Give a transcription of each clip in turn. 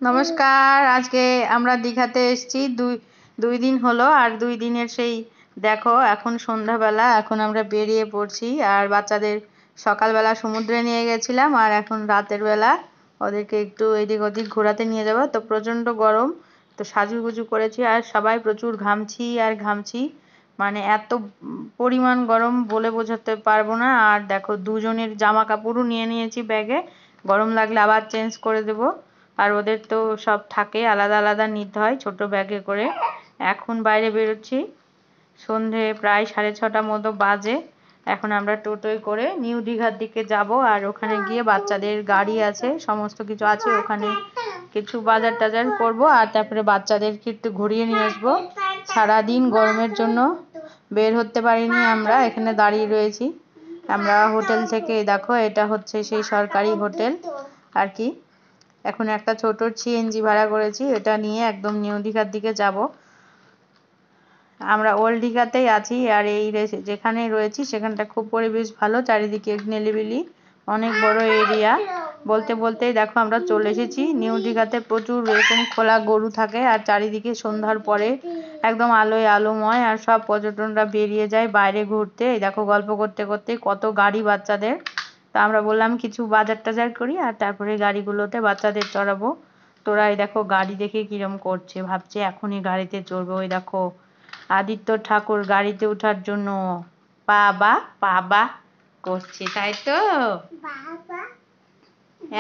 নমস্কার। আজকে আমরা দীঘাতে এসেছি। দুই দিন হলো। আর 2 দিনের সেই দেখো, এখন সন্ধ্যাবেলা, এখন আমরা বেরিয়ে পড়ছি। আর বাচ্চাদের সকালবেলা সমুদ্রে নিয়ে গেছিলাম, আর এখন রাতের বেলা ওদেরকে একটু এদিক ওদিক ঘোরাতে নিয়ে যাবো। তো প্রচণ্ড গরম, তো সাজুগুজু করেছি আর সবাই প্রচুর ঘামছি আর ঘামছি। মানে এত পরিমাণ গরম বলে বোঝাতে পারবো না। আর দেখো, দুজনের জামা কাপড়ও নিয়ে নিয়েছি ব্যাগে, গরম লাগলে আবার চেঞ্জ করে দেবো। আর ওদের তো সব থাকে, আলাদা আলাদা নিতে হয় ছোট ব্যাগে করে। এখন বাইরে বেরোচ্ছি, সন্ধে প্রায় 6:30 মতো বাজে। এখন আমরা টোটোয় করে নিউ দীঘার দিকে যাব। আর ওখানে গিয়ে বাচ্চাদের গাড়ি আছে, সমস্ত কিছু আছে, ওখানে কিছু বাজার টাজার করব। আর তারপরে বাচ্চাদেরকে একটু ঘুরিয়ে নিয়ে আসবো। সারাদিন গরমের জন্য বের হতে পারিনি, আমরা এখানে দাঁড়িয়ে রয়েছি। আমরা হোটেল থেকে, দেখো এটা হচ্ছে সেই সরকারি হোটেল আর কি। এখন একটা ছোট সিএনজি ভাড়া করেছি, এটা নিয়ে একদম নিউ দীঘার দিকে যাব। আমরা ওল্ড দীঘাতেই আছি। আর এই যেখানে রয়েছি সেখানটা খুব পরিবেশ ভালো, চারিদিকে নিলিবিলি, অনেক বড় এরিয়া। বলতে বলতেই দেখো আমরা চলে এসেছি নিউ দীঘাতে। প্রচুর এরকম খোলা গরু থাকে, আর চারিদিকে সন্ধ্যার পরে একদম আলোয় আলোময়। আর সব পর্যটনরা বেরিয়ে যায় বাইরে ঘুরতে। এই দেখো, গল্প করতে করতে কত গাড়ি বাচ্চাদের। তা আমরা বললাম কিছু বাজার টাজার করি, আর তারপরে গাড়িগুলোতে বাচ্চাদের চড়াবো। তোরা এই দেখো গাড়ি দেখে কিরম করছে, ভাবছে এখনই গাড়িতে চড়বে। ওই দেখো, আদিত্য ঠাকুর গাড়িতে ওঠার জন্য বাবা বাবা করছে, তাই তো।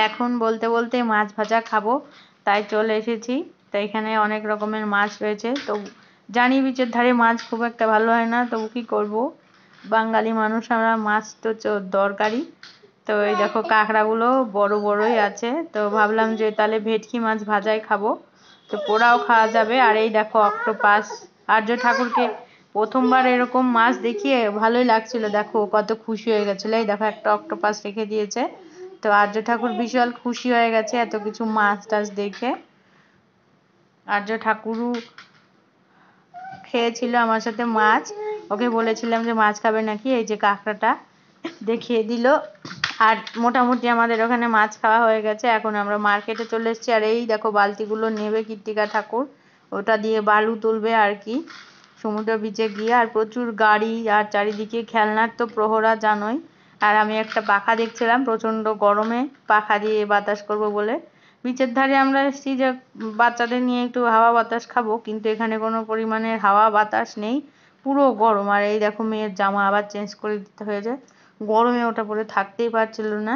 এখন বলতে বলতে মাছ ভাজা খাবো, তাই চলে এসেছি। তো এখানে অনেক রকমের মাছ রয়েছে। তো জানি বিচের ধারে মাছ খুব একটা ভালো হয় না, তবু কি করব, বাঙালি মানুষ আমরা, মাছ তো দরকারি। তো এই দেখো কাঁকড়াগুলো বড় বড়ই আছে, তো ভাবলাম যে তাহলে ভেটকি মাছ ভাজাই খাবো, তো পোড়াও খাওয়া যাবে। আর এই দেখো অক্টোপাস। আর্য ঠাকুরকে প্রথমবার এরকম মাছ দেখিয়ে ভালোই লাগছিল, দেখো কত খুশি হয়ে গেছিল। এই দেখো একটা অক্টোপাস রেখে দিয়েছে। তো আর্য ঠাকুর বিশাল খুশি হয়ে গেছে এত কিছু মাছ টাছ দেখে। আর্য ঠাকুরও খেয়েছিল আমার সাথে মাছ, ওকে বলেছিলাম যে মাছ খাবে নাকি, এই যে কাঁকড়াটা দেখিয়ে দিল। আর মোটামুটি আমাদের ওখানে মাছ খাওয়া হয়ে গেছে। এখন আমরা মার্কেটে চলে এসেছি। আর এই দেখো বালতিগুলো নেবে কৃত্তিকা ঠাকুর, ওটা দিয়ে বালু তুলবে আর কি সমুদ্র বিচে গিয়ে। আর প্রচুর গাড়ি, আর চারিদিকে খেলনার তো প্রহরা জানোই। আর আমি একটা পাখা দেখছিলাম, প্রচন্ড গরমে পাখা দিয়ে বাতাস করব বলে। বিচের ধারে আমরা এসেছি যে বাচ্চাদের নিয়ে একটু হাওয়া বাতাস খাবো, কিন্তু এখানে কোনো পরিমাণের হাওয়া বাতাস নেই, পুরো গরম। আর এই দেখো মেয়ের জামা আবার চেঞ্জ করে দিতে হয়েছে, গরমে ওটা পরে থাকতেই পারছিল না।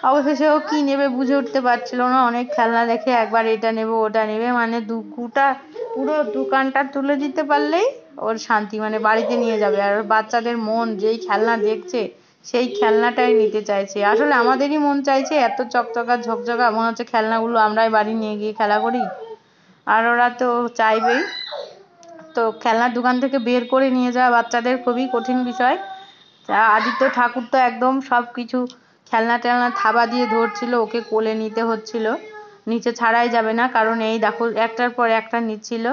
অবশেষে ও কি নেবে বুঝে উঠতে পারছিল না, অনেক খেলনা দেখে একবার এটা নেবে ওটা নেবে, মানে গোটা পুরো দোকানটা তুলে দিতে পারলেই ওর শান্তি, মানে বাড়িতে নিয়ে যাবে। আর বাচ্চাদের মন যেই খেলনা দেখছে সেই খেলনাটাই নিতে চাইছে। আসলে আমাদেরই মন চাইছে, এত চকচকা ঝকঝকা মনে হচ্ছে খেলনাগুলো আমরাই বাড়ি নিয়ে গিয়ে খেলা করি। আর ওরা তো চাইবেই। তো খেলনার দোকান থেকে বের করে নিয়ে যাওয়া বাচ্চাদের খুবই কঠিন বিষয়। আদিত্য ঠাকুর তো একদম সব কিছু খেলনা টেলনা থাবা দিয়ে ধরছিল, ওকে কোলে নিতে হচ্ছিল, নিচে ছাড়াই যাবে না, কারণ এই দেখো একটার পর একটা নিচ্ছিল।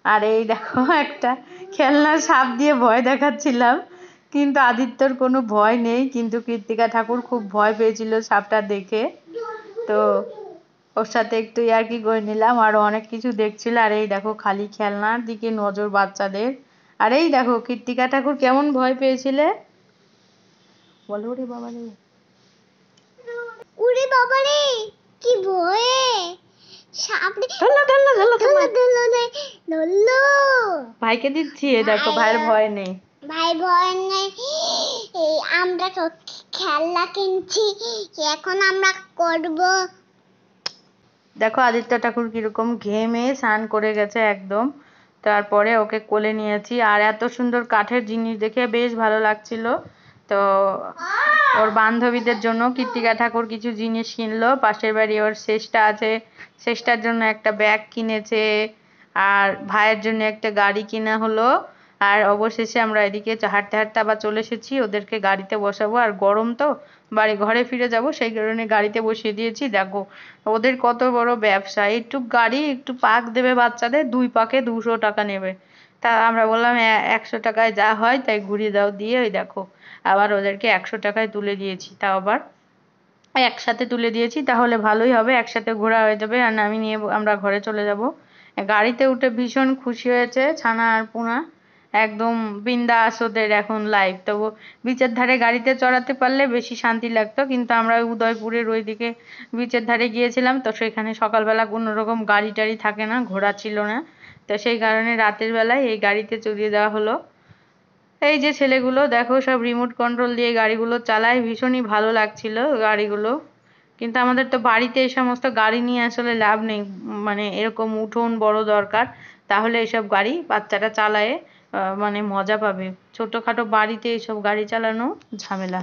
আর এই দেখো একটা খেলনা সাপ দিয়ে ভয় দেখাচ্ছিলাম, কিন্তু আদিত্যর কোনো ভয় নেই, কিন্তু কৃত্তিকা ঠাকুর খুব ভয় পেয়েছিল সাপটা দেখে। তো ওর সাথে একটু ইয়ার্কি করে নিলাম, আরো অনেক কিছু দেখছিল। আর এই দেখো খালি খেলনার দিকে নজর বাচ্চাদের। আর এই দেখো কৃত্তিকা ঠাকুর কেমন ভয় পেয়েছিলে বলো রে বাবা রে। ওরে বাবা রে, কি ভয়ে সামনে ধরলো ধরলো ধরলো তোমার ধরলো। ভাইকে দিচ্ছি, এ দেখো ভাইয়ের ভয় নেই। ভাই ভয় নেই। এই আমরা তো খেলনা কিনছি, এখন আমরা করব। দেখো আদিত্য ঠাকুর কিরকম ঘেমে স্নান করে গেছে একদম। তারপরে ওকে কোলে নিয়েছি। আর এত সুন্দর কাঠের জিনিস দেখে বেশ ভালো লাগছিল। তো ওর বান্ধবীদের জন্য কৃত্তিকা ঠাকুর কিছু জিনিস কিনলো, পাশের বাড়ি ওর শেষটা আছে, শেষটার জন্য একটা ব্যাগ কিনেছে। আর ভাইয়ের জন্য একটা গাড়ি কিনা হলো। আর অবশেষে আমরা এদিকে হাঁটতে হাঁটতে আবার চলে এসেছি, ওদেরকে গাড়িতে বসাবো। আর গরম তো, বাড়ি ঘরে ফিরে যাব, সেই কারণে গাড়িতে বসিয়ে দিয়েছি। দেখো ওদের কত বড় ব্যবসা, একটু গাড়ি একটু পাক দেবে বাচ্চাদের, 2 পাকে 200 টাকা নেবে। তা আমরা বললাম 100 টাকায় যা হয় তাই ঘুরিয়ে দাও, দিয়ে ওই দেখো আবার ওদেরকে 100 টাকায় তুলে দিয়েছি, তাও আবার একসাথে তুলে দিয়েছি, তাহলে ভালোই হবে, একসাথে ঘোরা হয়ে যাবে আর নামিয়ে নিয়ে আমরা ঘরে চলে যাব। গাড়িতে উঠে ভীষণ খুশি হয়েছে ছানা আর পুনা, একদম বিন্দাস ওদের এখন লাইফ। তো বিচের ধারে গাড়িতে চড়াতে পারলে বেশি শান্তি লাগতো, কিন্তু আমরা ওই উদয়পুরের ওইদিকে বিচের ধারে গিয়েছিলাম, তো সেখানে সকালবেলা কোনো রকম গাড়ি টাড়ি থাকে না, ঘোড়া ছিল না, তো সেই কারণে রাতের বেলায় এই গাড়িতে চড়িয়ে দেওয়া হলো। এই যে ছেলেগুলো দেখো সব রিমোট কন্ট্রোল দিয়ে গাড়িগুলো চালায়, ভীষণই ভালো লাগছিল গাড়িগুলো। কিন্তু আমাদের তো বাড়িতে এই সমস্ত গাড়ি নিয়ে আসলে লাভ নেই, মানে এরকম উঠোন বড় দরকার, তাহলে এসব গাড়ি বাচ্চারা চালায় মানে মজা পাবে। ছোটখাটো বাড়িতে এইসব গাড়ি চালানো ঝামেলা।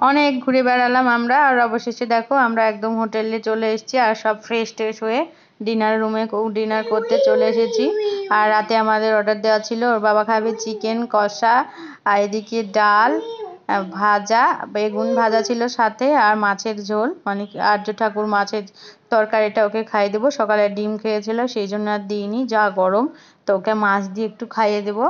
অনেক ঘুরে বেড়ালাম আমরা, আর অবশেষে দেখো আমরা একদম হোটেলে চলে এসেছি আর সব ফ্রেশ ট্রেশ হয়ে ডিনার রুমে ডিনার করতে চলে এসেছি। আর রাতে আমাদের অর্ডার দেওয়া ছিল, ওর বাবা খাবে চিকেন কষা, আর এদিকে ডাল, ভাজা, বেগুন ভাজা ছিল সাথে, আর মাছের ঝোল, মানে আর্য ঠাকুর মাছের তরকারিটা ওকে খাইয়ে দেবো। সকালে ডিম খেয়েছিল সেই জন্য আর দিইনি, যা গরম, তো ওকে মাছ দিয়ে একটু খাইয়ে দেবো।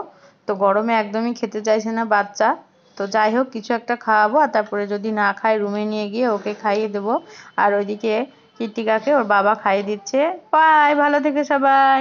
তো গরমে একদমই খেতে চাইছে না বাচ্চা, তো যাই হোক কিছু একটা খাওয়াবো, আর তারপরে যদি না খায় রুমে নিয়ে গিয়ে ওকে খাইয়ে দেবো। আর ওইদিকে কৃতিকাকে ওর বাবা খাইয়ে দিচ্ছে। বাই, ভালো থেকে সবাই।